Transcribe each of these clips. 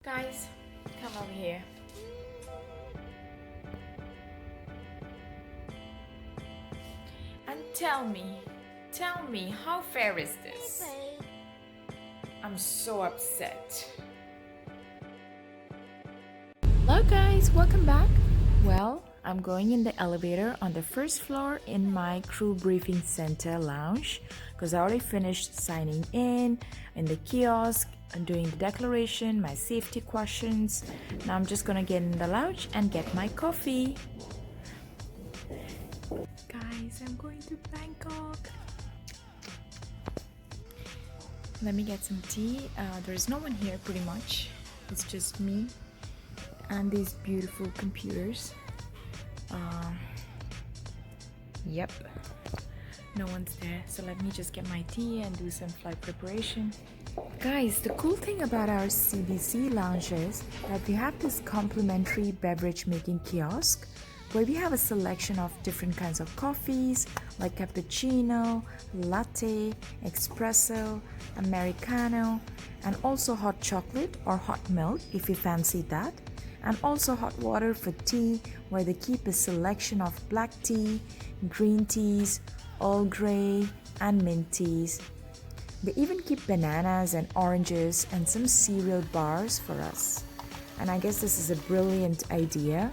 Guys, come over here. And tell me, how fair is this? I'm so upset. Hello guys, welcome back. Well, I'm going in the elevator on the first floor in my crew briefing center lounge because I already finished signing in the kiosk and doing the declaration, my safety questions. Now I'm just gonna get in the lounge and get my coffee. Guys, I'm going to Bangkok. Let me get some tea. There's no one here pretty much. It's just me and these beautiful computers. Yep, no one's there, so let me just get my tea and do some flight preparation. Guys, the cool thing about our CBC lounge is that we have this complimentary beverage making kiosk where we have a selection of different kinds of coffees like cappuccino, latte, espresso, americano, and also hot chocolate or hot milk if you fancy that, and also hot water for tea, where they keep a selection of black tea, green teas, Earl Grey, and mint teas. They even keep bananas and oranges and some cereal bars for us. And I guess this is a brilliant idea,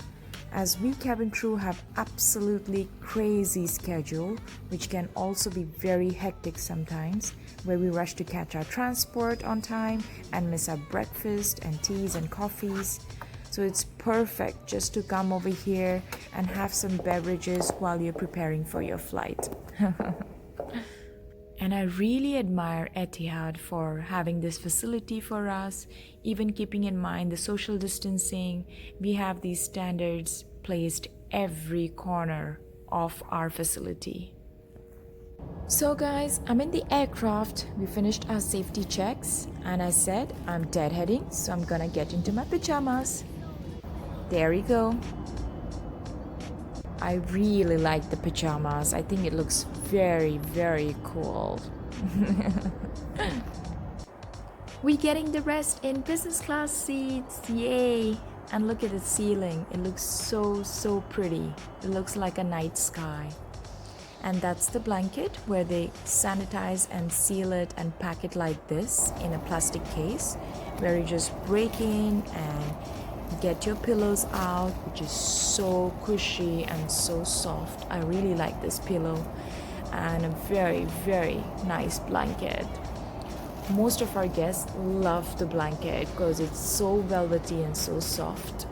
as we cabin crew have absolutely crazy schedule, which can also be very hectic sometimes, where we rush to catch our transport on time and miss our breakfast and teas and coffees. So it's perfect just to come over here and have some beverages while you're preparing for your flight. And I really admire Etihad for having this facility for us, even keeping in mind the social distancing. We have these standards placed every corner of our facility. So guys, I'm in the aircraft. We finished our safety checks and I said I'm deadheading, so I'm gonna get into my pajamas. There we go. I really like the pajamas. I think it looks very, very cool. We getting the rest in business class seats. Yay! And look at the ceiling. It looks so pretty. It looks like a night sky. And that's the blanket where they sanitize and seal it and pack it like this in a plastic case, where you just break in and get your pillows out, which is so cushy and so soft. I really like this pillow, and a very nice blanket. Most of our guests love the blanket because it's so velvety and so soft.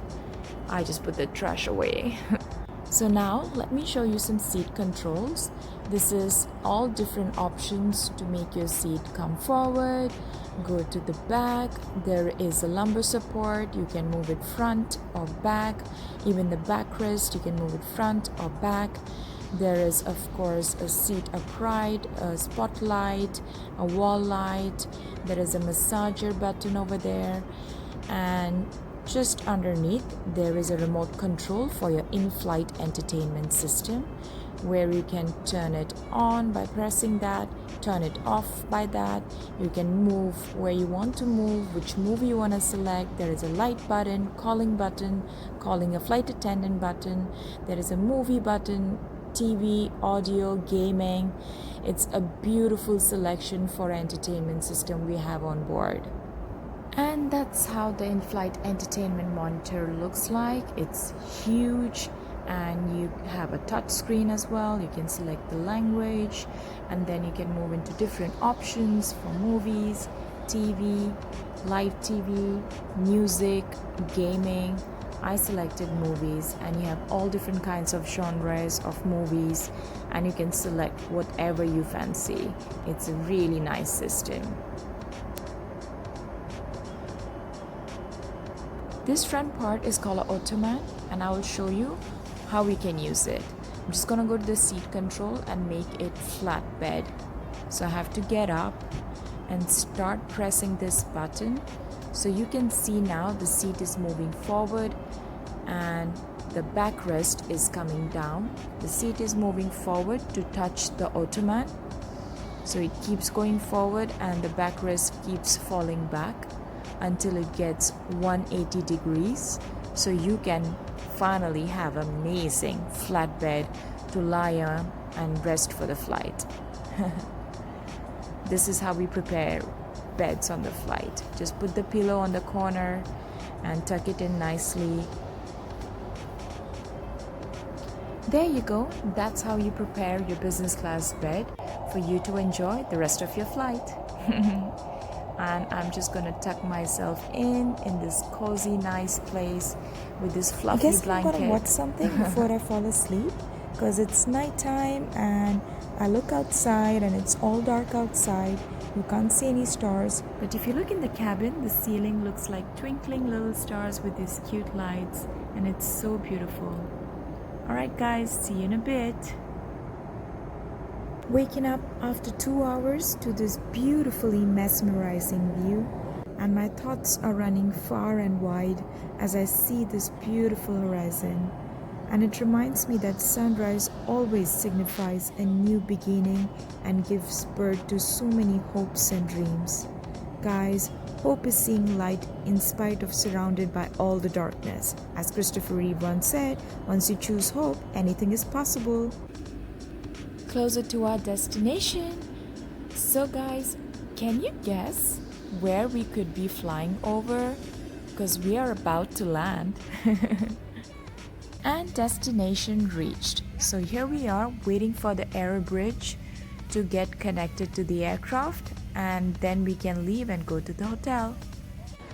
I just put the trash away. So now let me show you some seat controls. This is all different options to make your seat come forward, go to the back. There is a lumbar support. You can move it front or back. Even the backrest, you can move it front or back. There is of course a seat upright, a spotlight, a wall light. There is a massager button over there, and just underneath there is a remote control for your in-flight entertainment system, where you can turn it on by pressing that, turn it off by that. You can move where you want to move, which movie you want to select. There is a light button, calling a flight attendant button. There is a movie button, TV, audio, gaming. It's a beautiful selection for entertainment system we have on board. And that's how the in-flight entertainment monitor looks like. It's huge, and you have a touch screen as well. You can select the language, and then you can move into different options for movies, TV, live TV, music, gaming. I selected movies, and you have all different kinds of genres of movies, and you can select whatever you fancy. It's a really nice system. This front part is called an ottoman, and I will show you how we can use it. I'm just gonna go to the seat control and make it flat bed. So I have to get up and start pressing this button. So you can see now the seat is moving forward and the backrest is coming down. The seat is moving forward to touch the ottoman. So it keeps going forward and the backrest keeps falling back. until it gets 180 degrees, so you can finally have an amazing flat bed to lie on and rest for the flight. This is how we prepare beds on the flight. Just put the pillow on the corner and tuck it in nicely. There you go. That's how you prepare your business class bed for you to enjoy the rest of your flight. And I'm just gonna tuck myself in this cozy, nice place with this fluffy blanket. I'm gonna watch something before I fall asleep, because it's nighttime and I look outside and it's all dark outside. You can't see any stars. But if you look in the cabin, the ceiling looks like twinkling little stars with these cute lights, and it's so beautiful. Alright guys, see you in a bit. Waking up after 2 hours to this beautifully mesmerizing view, and my thoughts are running far and wide as I see this beautiful horizon. And it reminds me that sunrise always signifies a new beginning and gives birth to so many hopes and dreams. Guys, hope is seeing light in spite of surrounded by all the darkness. As Christopher Reeve once said, once you choose hope, anything is possible. Closer to our destination. So guys, can you guess where we could be flying over? Because we are about to land. And destination reached. So here we are waiting for the air bridge to get connected to the aircraft, and then we can leave and go to the hotel.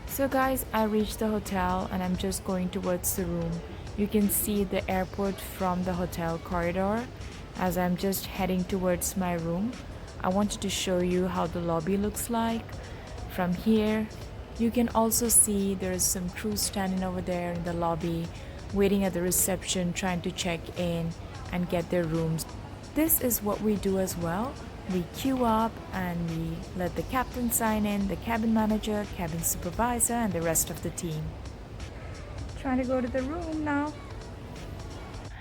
So guys, I reached the hotel and I'm just going towards the room. You can see the airport from the hotel corridor. As I'm just heading towards my room, I wanted to show you how the lobby looks like. From here, you can also see there is some crews standing over there in the lobby, waiting at the reception, trying to check in and get their rooms. This is what we do as well. We queue up and we let the captain sign in, the cabin manager, cabin supervisor, and the rest of the team. Trying to go to the room now.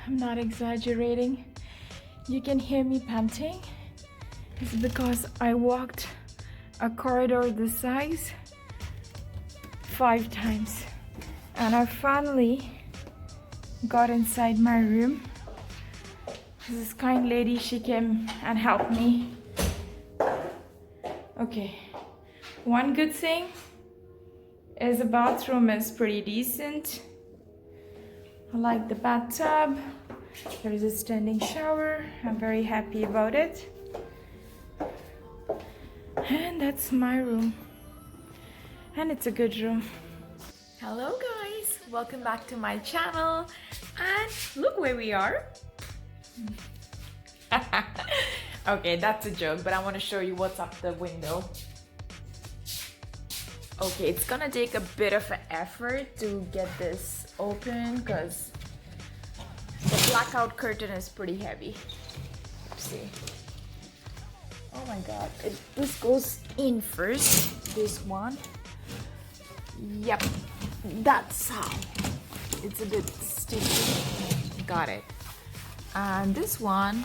I'm not exaggerating. You can hear me panting. It's because I walked a corridor this size 5 times. And I finally got inside my room. This kind lady, she came and helped me. Okay, one good thing is the bathroom is pretty decent. I like the bathtub. There is a standing shower. I'm very happy about it. And that's my room. And it's a good room. Hello guys, welcome back to my channel. And look where we are. Okay, that's a joke, but I want to show you what's up the window. Okay, it's gonna take a bit of an effort to get this open because the blackout curtain is pretty heavy. Let's see. Oh my god, this goes in first, this one. Yep, that's how. It's a bit sticky. Got it. And this one,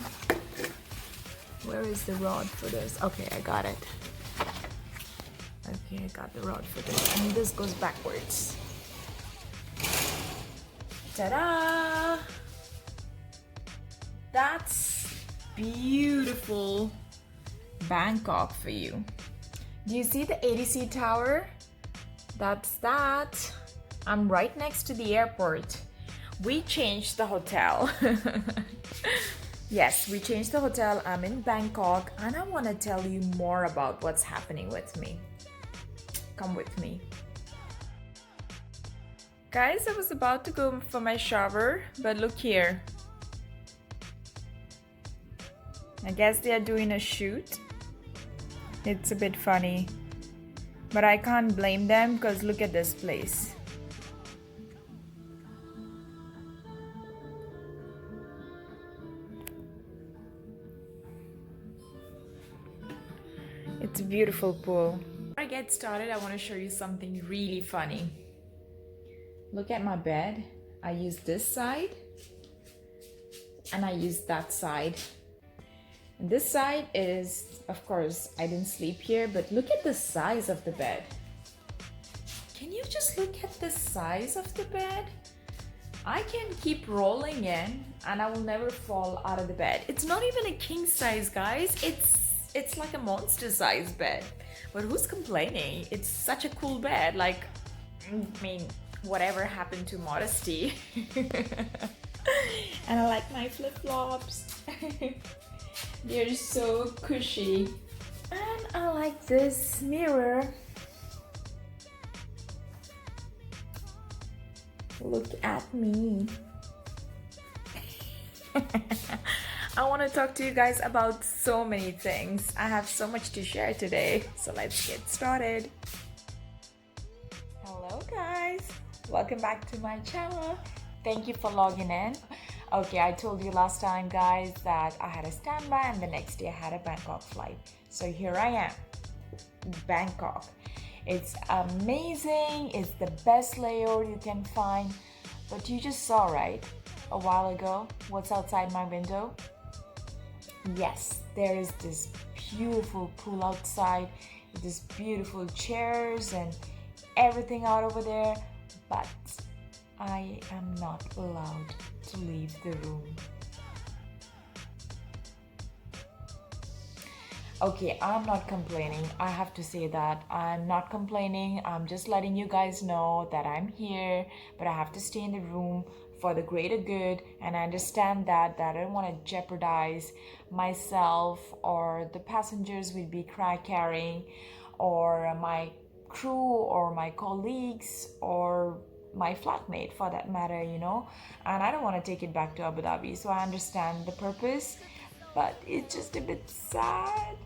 where is the rod for this? Okay, I got it. Okay, I got the rod for this. And this goes backwards. Ta-da! That's beautiful Bangkok for you. Do you see the ADC tower? That's that. I'm right next to the airport. We changed the hotel. Yes, we changed the hotel. I'm in Bangkok and I want to tell you more about what's happening with me. Come with me. Guys, I was about to go for my shower, but look here. I guess they are doing a shoot. It's a bit funny, but I can't blame them because look at this place. It's a beautiful pool. Before I get started, I want to show you something really funny. Look at my bed. I use this side and I use that side. And this side is, of course, I didn't sleep here, but look at the size of the bed. Can you just look at the size of the bed? I can keep rolling in and I will never fall out of the bed. It's not even a king size, guys. It's like a monster size bed. But who's complaining? It's such a cool bed. Like, I mean, whatever happened to modesty? And I like my flip-flops. They're so cushy. And I like this mirror. Look at me. I want to talk to you guys about so many things. I have so much to share today, so let's get started. Hello guys, welcome back to my channel. Thank you for logging in. Okay, I told you last time, guys, that I had a standby and the next day I had a Bangkok flight. So here I am, Bangkok. It's amazing, it's the best layover you can find. But you just saw, right, a while ago, what's outside my window? Yes, there is this beautiful pool outside, these beautiful chairs and everything out over there, but I am not allowed to leave the room. Okay, I'm not complaining. I have to say that I'm not complaining. I'm just letting you guys know that I'm here, but I have to stay in the room for the greater good. And I understand that I don't want to jeopardize myself or the passengers we'll be carrying, or my crew, or my colleagues, or my flatmate for that matter, you know. And I don't want to take it back to Abu Dhabi, so I understand the purpose. But it's just a bit sad.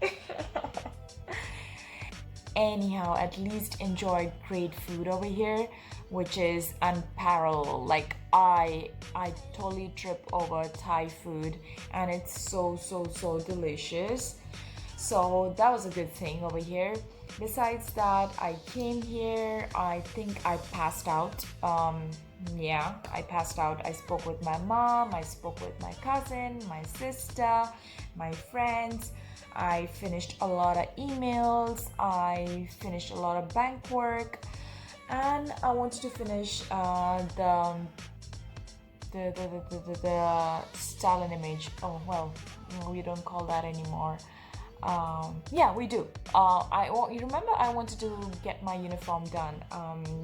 Anyhow, at least enjoyed great food over here, which is unparalleled. Like I totally trip over Thai food, and it's so delicious. So that was a good thing over here. Besides that, I came here, I think I passed out. Yeah, I passed out. I spoke with my mom, I spoke with my cousin, my sister, my friends. I finished a lot of emails, I finished a lot of bank work, and I wanted to finish the style and image. Oh well, we don't call that anymore. Yeah, we do. You remember I wanted to get my uniform done.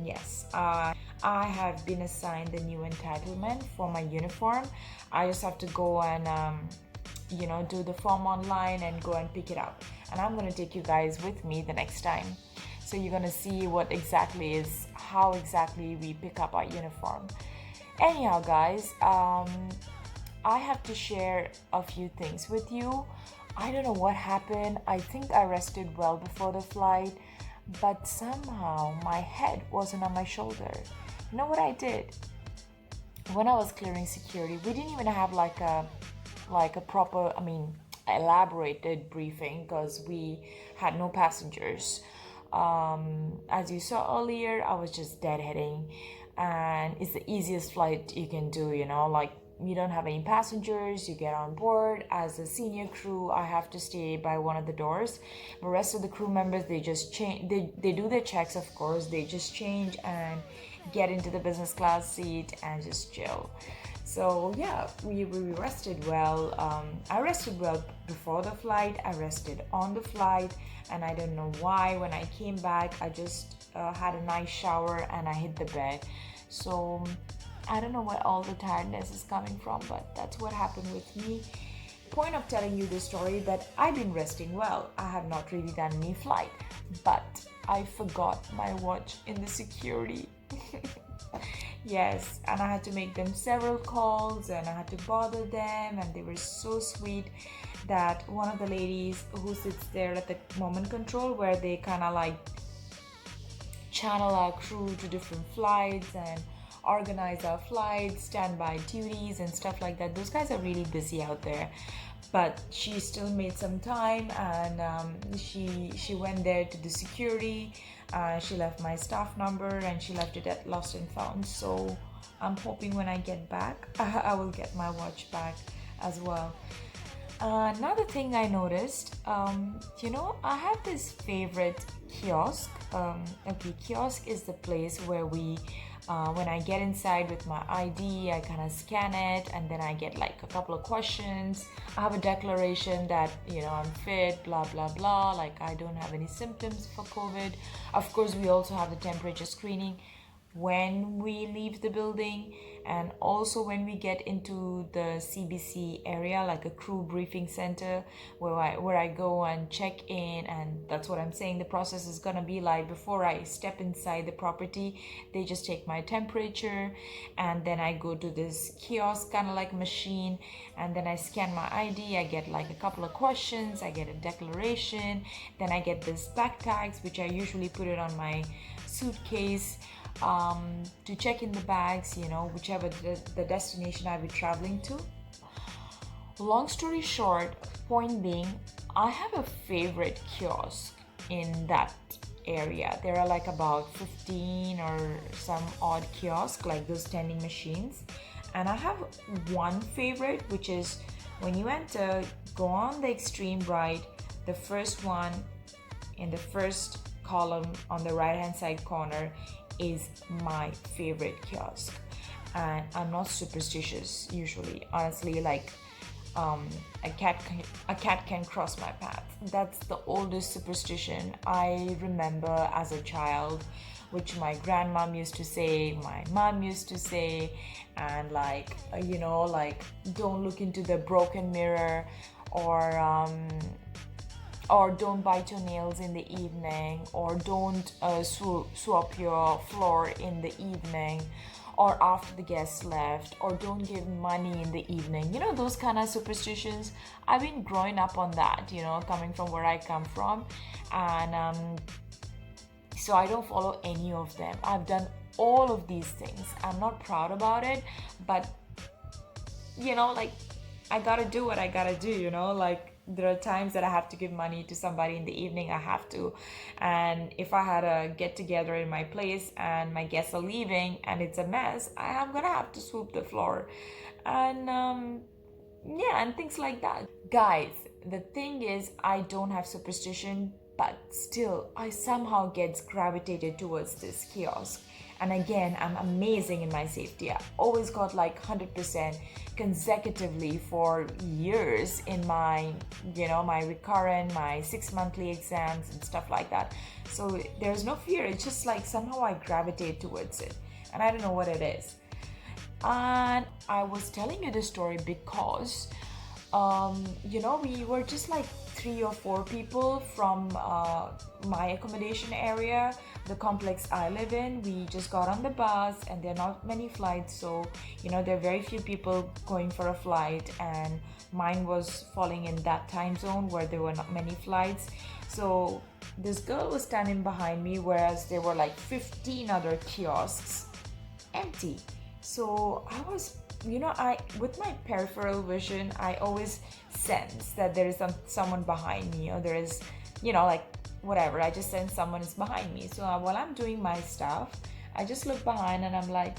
Yes, I have been assigned the new entitlement for my uniform. I just have to go and do the form online and go and pick it up. And I'm gonna take you guys with me the next time, so you're gonna see how exactly we pick up our uniform. Anyhow, guys, I have to share a few things with you. I don't know what happened. I think I rested well before the flight, but somehow my head wasn't on my shoulder. You know what I did? When I was clearing security, we didn't even have like a proper, elaborated briefing because we had no passengers. As you saw earlier, I was just deadheading, and it's the easiest flight you can do, like you don't have any passengers, you get on board. As a senior crew, I have to stay by one of the doors. The rest of the crew members, they just change, they do their checks, of course, they just change and get into the business class seat and just chill. So yeah, we rested well. I rested well before the flight, I rested on the flight, and I don't know why, when I came back, I just had a nice shower and I hit the bed. So I don't know where all the tiredness is coming from, but that's what happened with me. Point of telling you this story that I've been resting well. I have not really done any flight, but I forgot my watch in the security. Yes, and I had to make them several calls and I had to bother them, and they were so sweet that one of the ladies who sits there at the moment control, where they kind of like channel our crew to different flights and organize our flights, standby duties and stuff like that. Those guys are really busy out there, but she still made some time, and she went there to the security. She left my staff number and she left it at lost and found. So I'm hoping when I get back I will get my watch back as well. Another thing I noticed, I have this favorite kiosk. Okay, kiosk is the place where when I get inside with my ID, I kind of scan it and then I get like a couple of questions. I have a declaration that, I'm fit, blah, blah, blah, like I don't have any symptoms for COVID. Of course, we also have the temperature screening when we leave the building, and also when we get into the CBC area, like a crew briefing center, where I go and check in. And that's what I'm saying the process is gonna be like. Before I step inside the property, they just take my temperature, and then I go to this kiosk kind of like machine, and then I scan my ID. I get like a couple of questions, I get a declaration, then I get this back tags, which I usually put it on my suitcase to check in the bags, whichever the destination I'll be traveling to. Long story short, point being, I have a favorite kiosk in that area. There are like about 15 or some odd kiosks, like those vending machines. And I have one favorite, which is when you enter, go on the extreme right, the first one in the first column on the right hand side corner is my favorite kiosk. And I'm not superstitious usually, honestly. Like a cat can cross my path. That's the oldest superstition I remember as a child, which my grandmom used to say, my mom used to say, and like don't look into the broken mirror, or don't bite your nails in the evening, or don't swap your floor in the evening, or after the guests left, or don't give money in the evening. Those kind of superstitions. I've been growing up on that, coming from where I come from. And so I don't follow any of them. I've done all of these things. I'm not proud about it, but I gotta do what I gotta do, there are times that I have to give money to somebody in the evening. I have to. And if I had a get together in my place and my guests are leaving and it's a mess, I am gonna have to swoop the floor. And and things like that. Guys, the thing is, I don't have superstition, but still I somehow get gravitated towards this kiosk. And again, I'm amazing in my safety. I always got like 100% consecutively for years in my, my recurrent, my 6 monthly exams and stuff like that. So there's no fear. It's just like somehow I gravitate towards it. And I don't know what it is. And I was telling you this story because, we were just like 3 or 4 people from my accommodation area, the complex I live in. We just got on the bus, and there are not many flights, so there are very few people going for a flight, and mine was falling in that time zone where there were not many flights. So this girl was standing behind me, whereas there were like 15 other kiosks empty. So I was, with my peripheral vision, I always sense that there is someone behind me, or there is, whatever. I just sense someone is behind me. So while I'm doing my stuff, I just look behind and I'm like,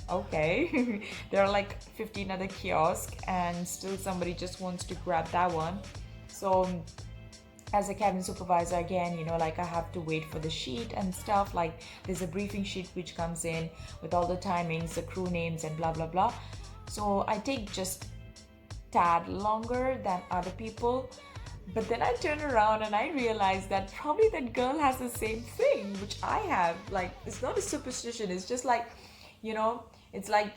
okay, there are like 15 other kiosks and still somebody just wants to grab that one. So as a cabin supervisor, again, I have to wait for the sheet and stuff. Like there's a briefing sheet which comes in with all the timings, the crew names and blah, blah, blah. So I take just tad longer than other people. But then I turn around and I realize that probably that girl has the same thing which I have. Like, it's not a superstition. It's just like, it's like,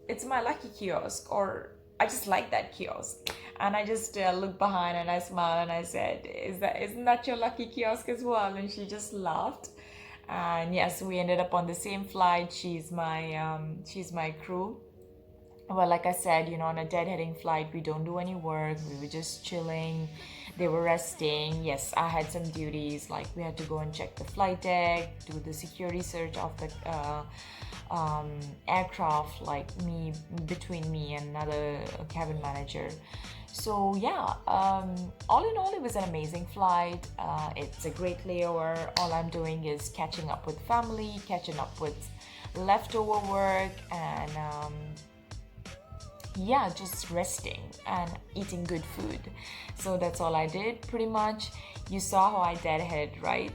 it's my lucky kiosk, or I just like that kiosk. And I just looked behind and I smiled and I said, isn't that your lucky kiosk as well? And she just laughed. And yes, we ended up on the same flight. She's my crew. Well, like I said, on a deadheading flight, we don't do any work. We were just chilling. They were resting. Yes, I had some duties, like we had to go and check the flight deck, do the security search of the aircraft, between me and another cabin manager. So yeah, all in all, it was an amazing flight. It's a great layover. All I'm doing is catching up with family, catching up with leftover work, and yeah, just resting and eating good food. So that's all I did pretty much. You saw how I deadhead, right?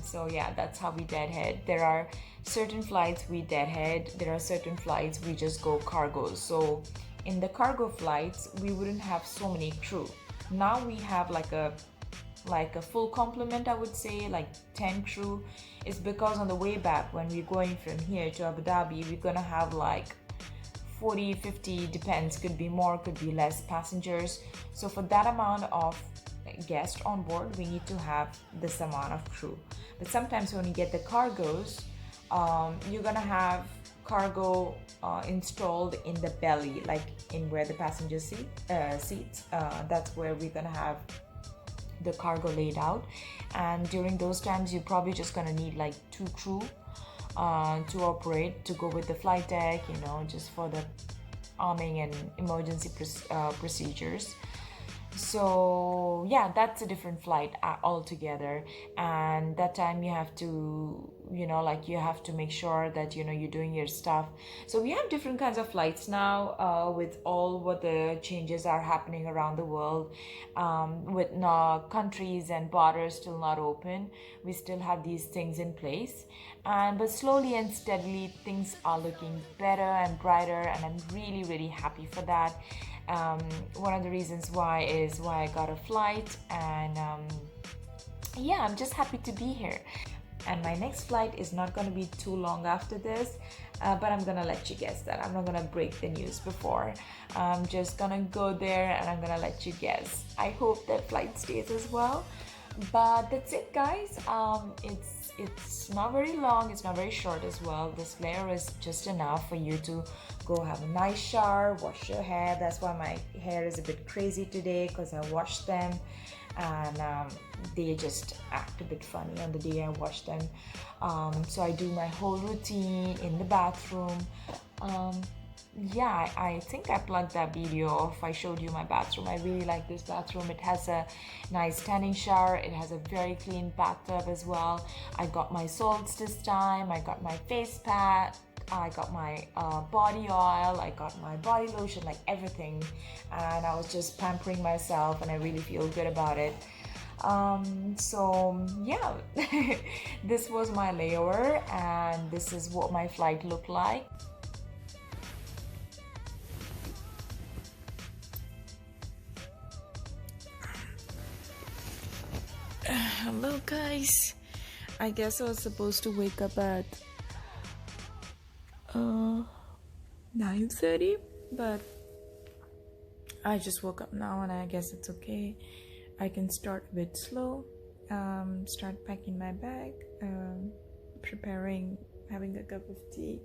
So yeah, that's how we deadhead. There are certain flights we deadhead, there are certain flights we just go cargo. So in the cargo flights, we wouldn't have so many crew. Now we have like a full complement, I would say, like 10 crew. Is because on the way back, when we're going from here to Abu Dhabi, we're gonna have like 40, 50, depends, could be more, could be less passengers. So for that amount of guests on board, we need to have this amount of crew. But sometimes when you get the cargos, you're gonna have cargo installed in the belly, like in where the passenger seats. That's where we're gonna have the cargo laid out. And during those times, you're probably just gonna need like 2 crew to operate, to go with the flight deck, you know, just for the arming and emergency procedures. So yeah, that's a different flight altogether. And that time you have to, you know, like you have to make sure that, you know, you're doing your stuff. So we have different kinds of flights now, with all what the changes are happening around the world, with countries and borders still not open. We still have these things in place, but slowly and steadily things are looking better and brighter, and I'm really, really happy for that. One of the reasons why is why I got a flight, and yeah, I'm just happy to be here. And my next flight is not going to be too long after this, but I'm gonna let you guess that. I'm not gonna break the news before. I'm just gonna go there and I'm gonna let you guess. I hope that flight stays as well. But that's it, guys. It's not very long, it's not very short as well. This layer is just enough for you to go have a nice shower, wash your hair. That's why my hair is a bit crazy today, because I washed them, and they just act a bit funny on the day I wash them. So I do my whole routine in the bathroom. Yeah, I think I plugged that video if I showed you my bathroom. I really like this bathroom. It has a nice standing shower. It has a very clean bathtub as well. I got my salts this time. I got my face pack. I got my body oil. I got my body lotion, like everything. And I was just pampering myself, and I really feel good about it. So yeah, this was my layover, and this is what my flight looked like. Hello guys, I guess I was supposed to wake up at 9:30, but I just woke up now, and I guess it's okay. I can start a bit slow, start packing my bag, preparing, having a cup of tea,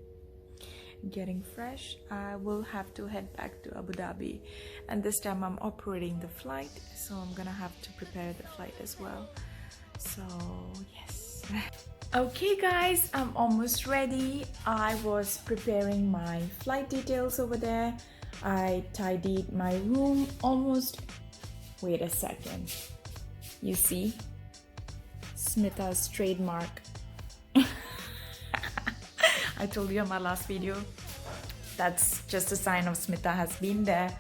getting fresh. I will have to head back to Abu Dhabi, and this time I'm operating the flight, so I'm gonna have to prepare the flight as well. So yes. Okay guys, I'm almost ready. I was preparing my flight details over there. I tidied my room almost. Wait a second. You see? Smita's trademark. I told you in my last video. That's just a sign of Smita has been there.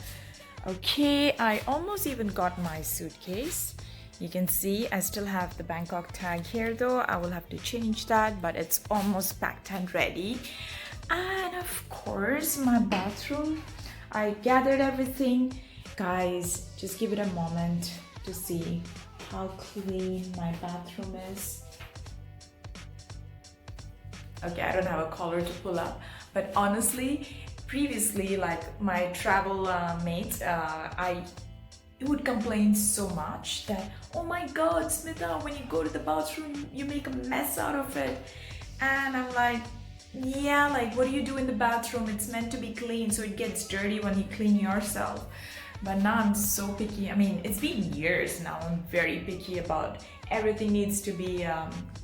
Okay, I almost even got my suitcase. You can see I still have the Bangkok tag here though. I will have to change that, but it's almost packed and ready. And of course, my bathroom. I gathered everything. Guys, just give it a moment to see how clean my bathroom is. Okay, I don't have a collar to pull up, but honestly, previously, like my travel mates, I would complain so much that, oh my god, Smita, when you go to the bathroom, you make a mess out of it. And I'm like, yeah, like what do you do in the bathroom? It's meant to be clean, so it gets dirty when you clean yourself. But now I'm so picky. I mean, it's been years now. I'm very picky about everything needs to be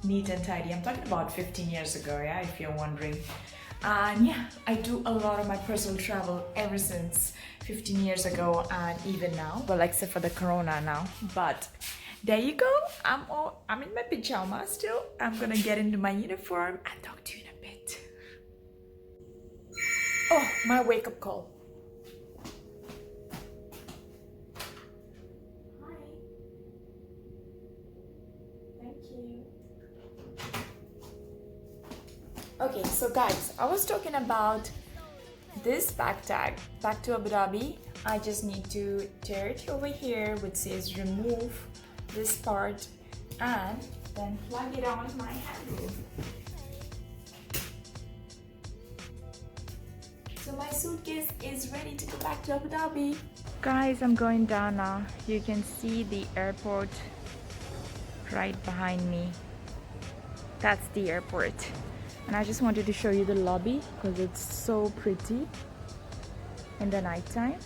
neat and tidy. I'm talking about 15 years ago, yeah, if you're wondering. And yeah, I do a lot of my personal travel ever since 15 years ago, and even now. Well, except for the corona now. But there you go. I'm in my pyjamas still. I'm gonna get into my uniform and talk to you in a bit. Oh, my wake-up call. So guys, I was talking about this back tag. Back to Abu Dhabi, I just need to tear it over here, which says remove this part, and then plug it on my handle. So my suitcase is ready to go back to Abu Dhabi. Guys, I'm going down now. You can see the airport right behind me. That's the airport. And I just wanted to show you the lobby because it's so pretty in the nighttime.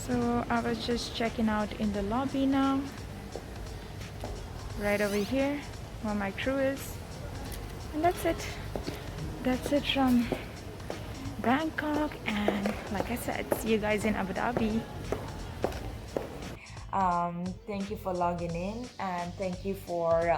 So I was just checking out in the lobby now, right over here where my crew is, and that's it. That's it from Bangkok, and like I said, see you guys in Abu Dhabi. Thank you for logging in, and thank you for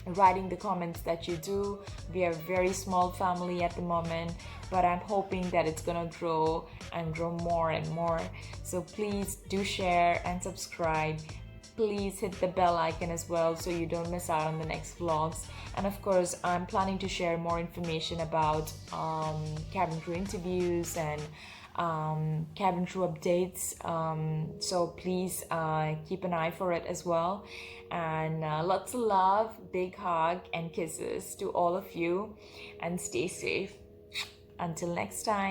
writing the comments that you do. We are a very small family at the moment, but I'm hoping that it's gonna grow and grow more and more. So please do share and subscribe. Please hit the bell icon as well so you don't miss out on the next vlogs. And of course, I'm planning to share more information about cabin crew interviews and cabin crew updates, so please keep an eye for it as well. And lots of love, big hug and kisses to all of you, and stay safe until next time.